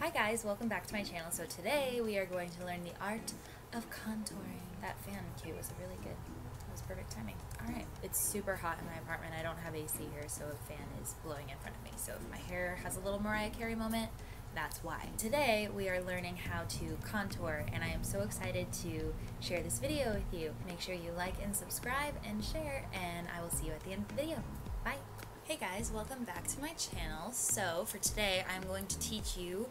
Hi guys, welcome back to my channel. So today we are going to learn the art of contouring. That fan cue was really good. That was perfect timing. Alright, it's super hot in my apartment. I don't have AC here, so a fan is blowing in front of me. So if my hair has a little Mariah Carey moment, that's why. Today we are learning how to contour, and I am so excited to share this video with you. Make sure you like and subscribe and share, and I will see you at the end of the video. Bye! Hey guys, welcome back to my channel. So for today I'm going to teach you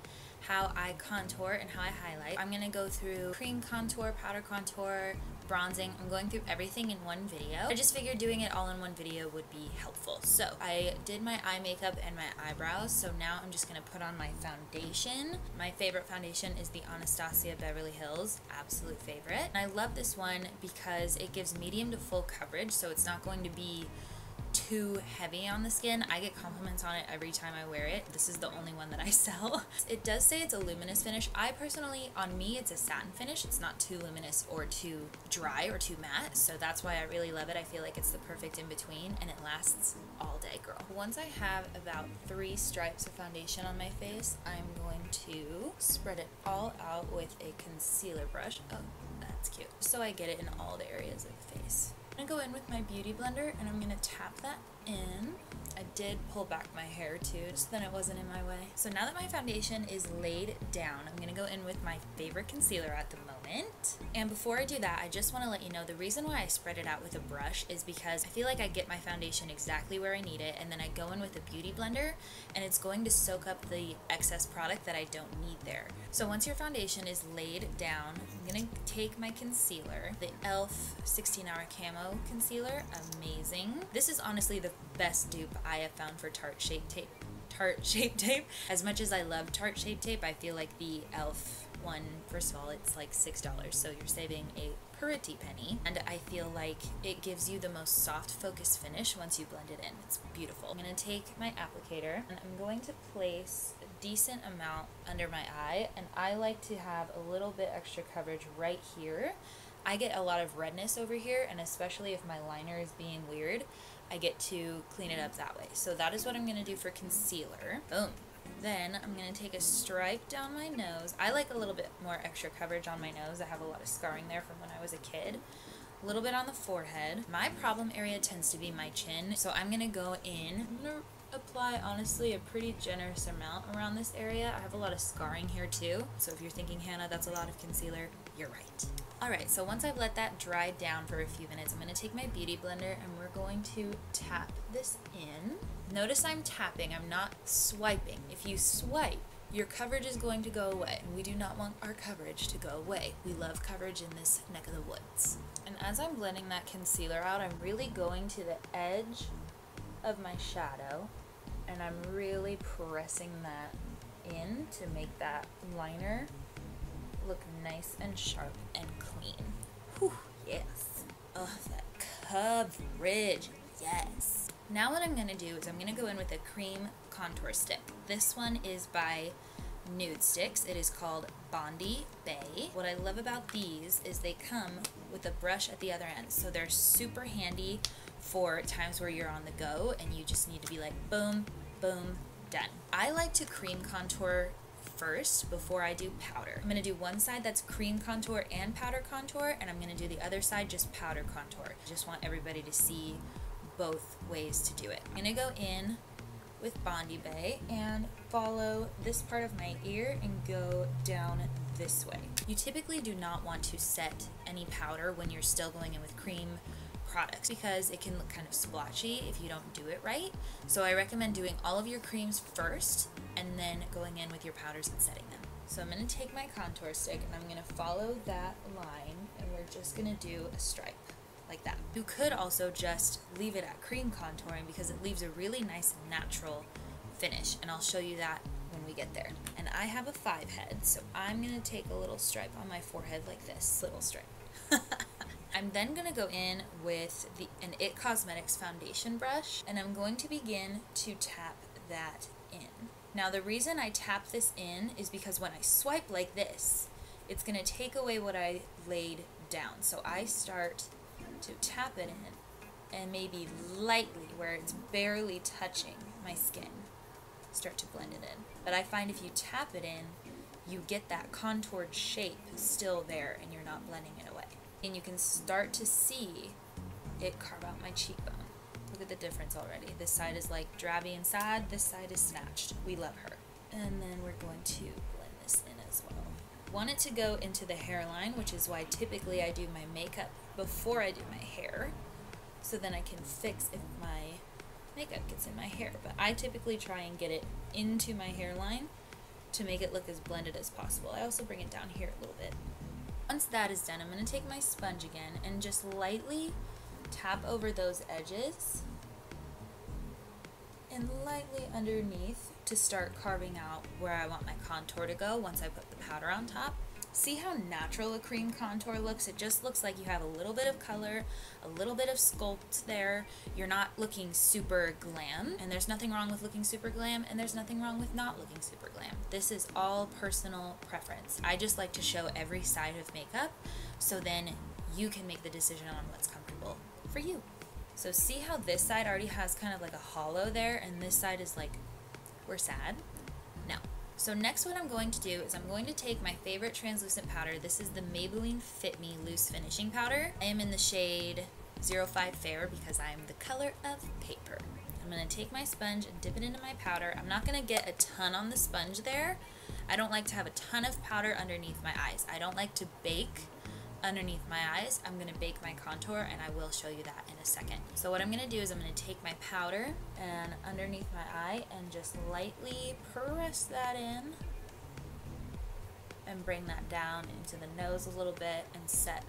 how I contour and how I highlight. I'm going to go through cream contour, powder contour, bronzing. I'm going through everything in one video. I just figured doing it all in one video would be helpful. So I did my eye makeup and my eyebrows, so now I'm just going to put on my foundation. My favorite foundation is the Anastasia Beverly Hills, absolute favorite. And I love this one because it gives medium to full coverage, so it's not going to be too heavy on the skin. I get compliments on it every time I wear it. This is the only one that I sell. It does say it's a luminous finish. I personally, on me, it's a satin finish. It's not too luminous or too dry or too matte, so that's why I really love it. I feel like it's the perfect in between, and it lasts all day, girl. Once I have about 3 stripes of foundation on my face, I'm going to spread it all out with a concealer brush. Oh, that's cute. So I get it in all the areas of the face. I'm going to go in with my beauty blender and I'm going to tap that in. I did pull back my hair too, just so then it wasn't in my way. So now that my foundation is laid down, I'm going to go in with my favorite concealer at the moment. And before I do that, I just want to let you know the reason why I spread it out with a brush is because I feel like I get my foundation exactly where I need it, and then I go in with a beauty blender and it's going to soak up the excess product that I don't need there. So once your foundation is laid down, I'm going to take my concealer, the e.l.f. 16-Hour Camo Concealer. Amazing. This is honestly the best dupe I have found for Tarte Shape Tape. As much as I love Tarte Shape Tape, I feel like the e.l.f. one, first of all, it's like $6, so you're saving a pretty penny, and I feel like it gives you the most soft focus finish once you blend it in. It's beautiful. I'm going to take my applicator and I'm going to place a decent amount under my eye, and I like to have a little bit extra coverage right here. I get a lot of redness over here, and especially if my liner is being weird, I get to clean it up that way. So that is what I'm going to do for concealer. Boom. Then I'm going to take a stripe down my nose. I like a little bit more extra coverage on my nose. I have a lot of scarring there from when I was a kid. A little bit on the forehead. My problem area tends to be my chin, so I'm going to go in. I'm going to apply, honestly, a pretty generous amount around this area. I have a lot of scarring here too, so if you're thinking, Hannah, that's a lot of concealer, you're right. Alright, so once I've let that dry down for a few minutes, I'm going to take my beauty blender and we're going to tap this in. Notice I'm tapping, I'm not swiping. If you swipe, your coverage is going to go away, and we do not want our coverage to go away. We love coverage in this neck of the woods. And as I'm blending that concealer out, I'm really going to the edge of my shadow, and I'm really pressing that in to make that liner look nice and sharp and clean. Whew, yes. Oh, that coverage, yes. Now what I'm going to do is I'm going to go in with a cream contour stick. This one is by Nudestix. It is called Bondi Bae. What I love about these is they come with a brush at the other end, so they're super handy for times where you're on the go and you just need to be like boom, boom, done. I like to cream contour first before I do powder. I'm going to do one side that's cream contour and powder contour, and I'm going to do the other side just powder contour. I just want everybody to see both ways to do it. I'm going to go in with Bondi Bae and follow this part of my ear and go down this way. You typically do not want to set any powder when you're still going in with cream products because it can look kind of splotchy if you don't do it right. So I recommend doing all of your creams first and then going in with your powders and setting them. So I'm going to take my contour stick and I'm going to follow that line, and we're just going to do a stripe like that. You could also just leave it at cream contouring because it leaves a really nice natural finish, and I'll show you that when we get there. And I have a 5 head, so I'm going to take a little stripe on my forehead like this, little stripe. I'm then going to go in with an IT Cosmetics foundation brush, and I'm going to begin to tap that in. Now the reason I tap this in is because when I swipe like this, it's going to take away what I laid down. So I start to tap it in and maybe lightly, where it's barely touching my skin, start to blend it in. But I find if you tap it in, you get that contoured shape still there and you're not blending it away. And you can start to see it carve out my cheekbone. Look at the difference already. This side is like drabby and sad, this side is snatched. We love her. And then we're going to blend this in as well. Want it to go into the hairline, which is why typically I do my makeup before I do my hair, so then I can fix if my makeup gets in my hair. But I typically try and get it into my hairline to make it look as blended as possible. I also bring it down here a little bit. Once that is done, I'm going to take my sponge again and just lightly tap over those edges and lightly underneath to start carving out where I want my contour to go once I put the powder on top. See how natural a cream contour looks? It just looks like you have a little bit of color, a little bit of sculpt there. You're not looking super glam, and there's nothing wrong with looking super glam, and there's nothing wrong with not looking super glam. This is all personal preference. I just like to show every side of makeup, so then you can make the decision on what's comfortable for you. So see how this side already has kind of like a hollow there, and this side is like, we're sad? No. So next what I'm going to do is I'm going to take my favorite translucent powder. This is the Maybelline Fit Me Loose Finishing Powder. I am in the shade 05 Fair because I'm the color of paper. I'm going to take my sponge and dip it into my powder. I'm not going to get a ton on the sponge there. I don't like to have a ton of powder underneath my eyes. I don't like to bake underneath my eyes. I'm going to bake my contour, and I will show you that in a second. So what I'm going to do is I'm going to take my powder and underneath my eye and just lightly press that in and bring that down into the nose a little bit and set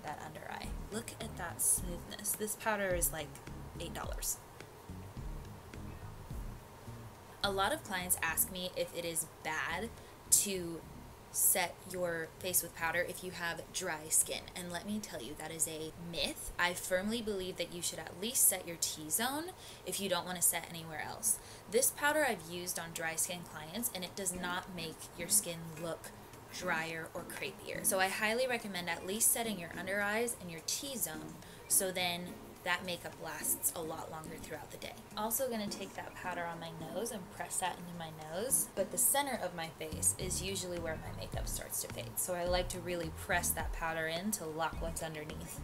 that under eye. Look at that smoothness. This powder is like $8. A lot of clients ask me if it is bad to set your face with powder if you have dry skin, and let me tell you, that is a myth. I firmly believe that you should at least set your T-zone if you don't want to set anywhere else. This powder I've used on dry skin clients, and it does not make your skin look drier or crepier. So I highly recommend at least setting your under eyes and your T-zone, so then that makeup lasts a lot longer throughout the day. Also going to take that powder on my nose and press that into my nose, but the center of my face is usually where my makeup starts to fade. So I like to really press that powder in to lock what's underneath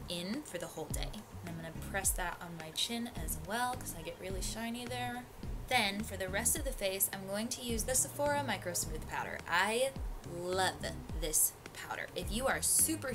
in for the whole day. And I'm going to press that on my chin as well because I get really shiny there. Then for the rest of the face, I'm going to use the Sephora Micro Smooth Powder. I love this powder. If you are super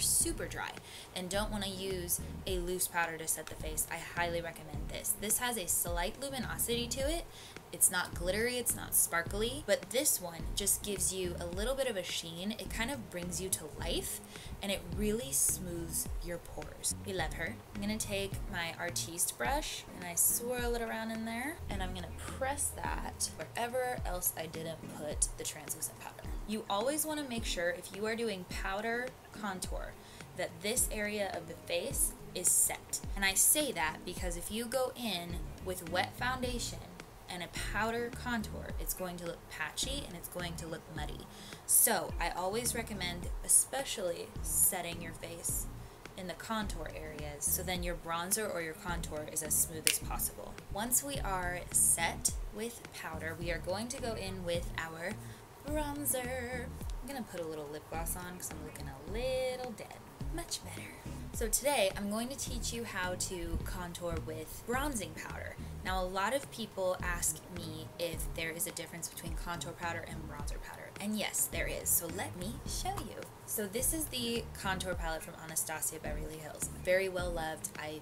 dry and don't want to use a loose powder to set the face, I highly recommend this. This has a slight luminosity to it. It's not glittery, it's not sparkly, but this one just gives you a little bit of a sheen. It kind of brings you to life, and it really smooths your pores. We love her. I'm going to take my Artís Brush and I swirl it around in there, and I'm going to press that wherever else I didn't put the translucent powder. You always want to make sure if you are doing powder contour that this area of the face is set. And I say that because if you go in with wet foundation and a powder contour, it's going to look patchy and it's going to look muddy. So I always recommend especially setting your face in the contour areas so then your bronzer or your contour is as smooth as possible. Once we are set with powder, we are going to go in with our bronzer. I'm gonna put a little lip gloss on because I'm looking a little dead. Much better. So today I'm going to teach you how to contour with bronzing powder. Now a lot of people ask me if there is a difference between contour powder and bronzer powder, and yes, there is, so let me show you. So this is the contour palette from Anastasia Beverly Hills. Very well loved, I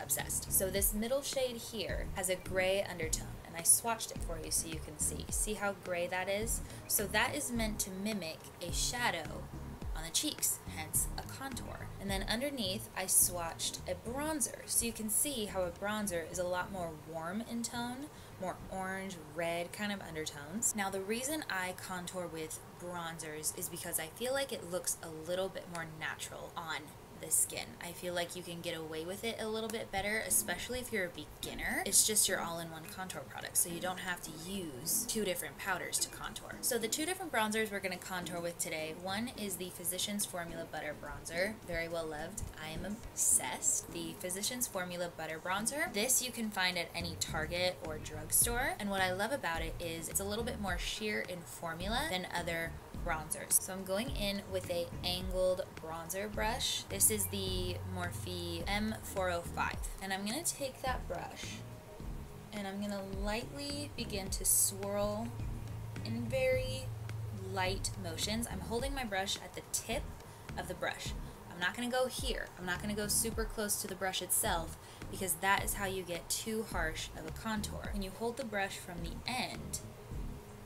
obsessed. So this middle shade here has a gray undertone, and I swatched it for you so you can see. See how gray that is? So that is meant to mimic a shadow on the cheeks, hence a contour. And then underneath I swatched a bronzer, so you can see how a bronzer is a lot more warm in tone, more orange, red kind of undertones. Now the reason I contour with bronzers is because I feel like it looks a little bit more natural on the skin. I feel like you can get away with it a little bit better, especially if you're a beginner. It's just your all-in-one contour product, so you don't have to use 2 different powders to contour. So the 2 different bronzers we're going to contour with today, one is the Physicians Formula Butter Bronzer, very well loved. I am obsessed. The Physicians Formula Butter Bronzer. This you can find at any Target or drugstore, and what I love about it is it's a little bit more sheer in formula than other bronzers. So I'm going in with a angled bronzer brush. This is the Morphe M405, and I'm going to take that brush and I'm going to lightly begin to swirl in very light motions. I'm holding my brush at the tip of the brush. I'm not going to go here. I'm not going to go super close to the brush itself, because that is how you get too harsh of a contour. When you hold the brush from the end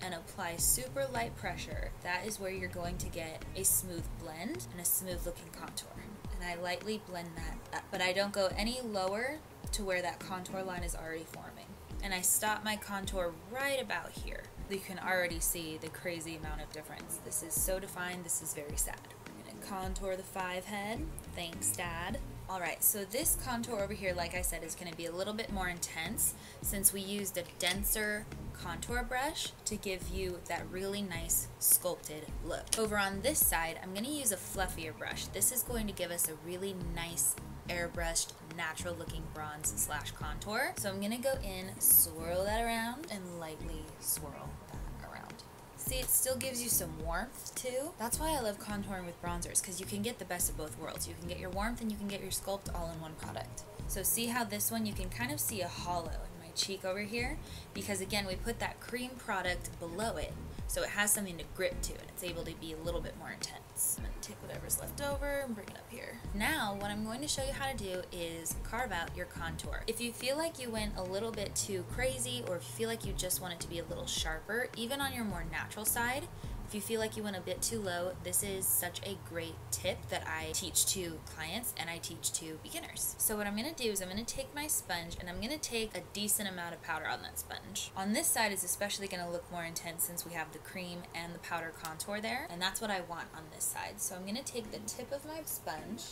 and apply super light pressure, that is where you're going to get a smooth blend and a smooth looking contour. And I lightly blend that up, but I don't go any lower to where that contour line is already forming. And I stop my contour right about here. You can already see the crazy amount of difference. This is so defined, this is very sad. I'm gonna contour the 5 head. Thanks, Dad. Alright, so this contour over here, like I said, is going to be a little bit more intense since we used a denser contour brush to give you that really nice sculpted look. Over on this side, I'm going to use a fluffier brush. This is going to give us a really nice airbrushed, natural looking bronze slash contour. So I'm going to go in, swirl that around, and lightly swirl that around. See, it still gives you some warmth too. That's why I love contouring with bronzers, because you can get the best of both worlds. You can get your warmth and you can get your sculpt all in one product. So see how this one, you can kind of see a hollow in my cheek over here, because again, we put that cream product below it, so it has something to grip to and it's able to be a little bit more intense. I'm going to take whatever's left over and bring it up here. Now, what I'm going to show you how to do is carve out your contour. If you feel like you went a little bit too crazy, or if you feel like you just want it to be a little sharper, even on your more natural side, if you feel like you went a bit too low, this is such a great tip that I teach to clients and I teach to beginners. So what I'm going to do is I'm going to take my sponge and I'm going to take a decent amount of powder on that sponge. On this side is especially going to look more intense since we have the cream and the powder contour there, and that's what I want on this side. So I'm going to take the tip of my sponge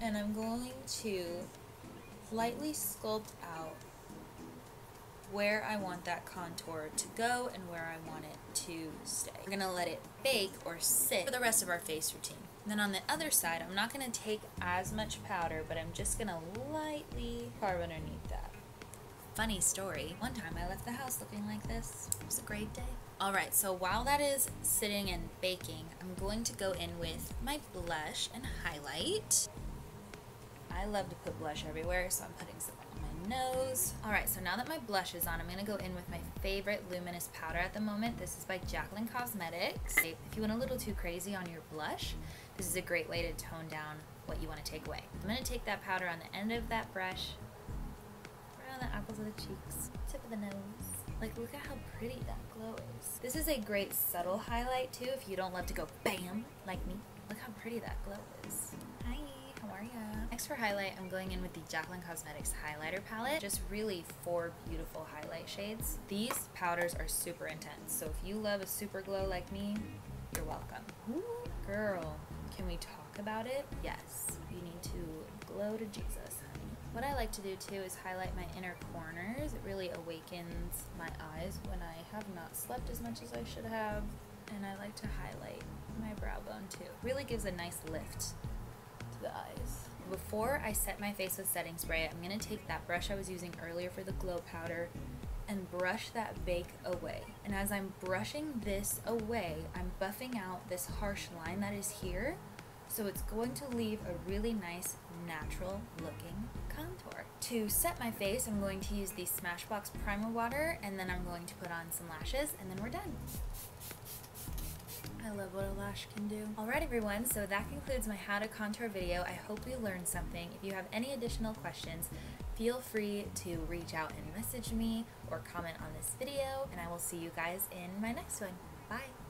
and I'm going to lightly sculpt out where I want that contour to go and where I want it to stay. We're going to let it bake or sit for the rest of our face routine. And then on the other side, I'm not going to take as much powder, but I'm just going to lightly carve underneath that. Funny story, one time I left the house looking like this. It was a great day. Alright, so while that is sitting and baking, I'm going to go in with my blush and highlight. I love to put blush everywhere, so I'm putting some on my nose. Alright, so now that my blush is on, I'm going to go in with my favorite luminous powder at the moment. This is by Jaclyn Cosmetics. If you went a little too crazy on your blush, this is a great way to tone down what you want to take away. I'm going to take that powder on the end of that brush, around the apples of the cheeks, tip of the nose. Like, look at how pretty that glow is. This is a great subtle highlight too if you don't love to go BAM like me. Look how pretty that glow is. Hi, how are ya? Next for highlight, I'm going in with the Jaclyn Cosmetics highlighter palette. Just really 4 beautiful highlight shades. These powders are super intense, so if you love a super glow like me, you're welcome. Ooh, girl, can we talk about it? Yes, you need to glow to Jesus, honey. What I like to do too is highlight my inner corners. It really awakens my eyes when I have not slept as much as I should have. And I like to highlight my brow bone too. Really gives a nice lift to the eyes. Before I set my face with setting spray, I'm going to take that brush I was using earlier for the glow powder and brush that bake away. And as I'm brushing this away, I'm buffing out this harsh line that is here. So it's going to leave a really nice, natural looking contour. To set my face, I'm going to use the Smashbox primer water, and then I'm going to put on some lashes, and then we're done. I love what a lash can do. Alright everyone, so that concludes my how to contour video. I hope you learned something. If you have any additional questions, feel free to reach out and message me or comment on this video, and I will see you guys in my next one. Bye!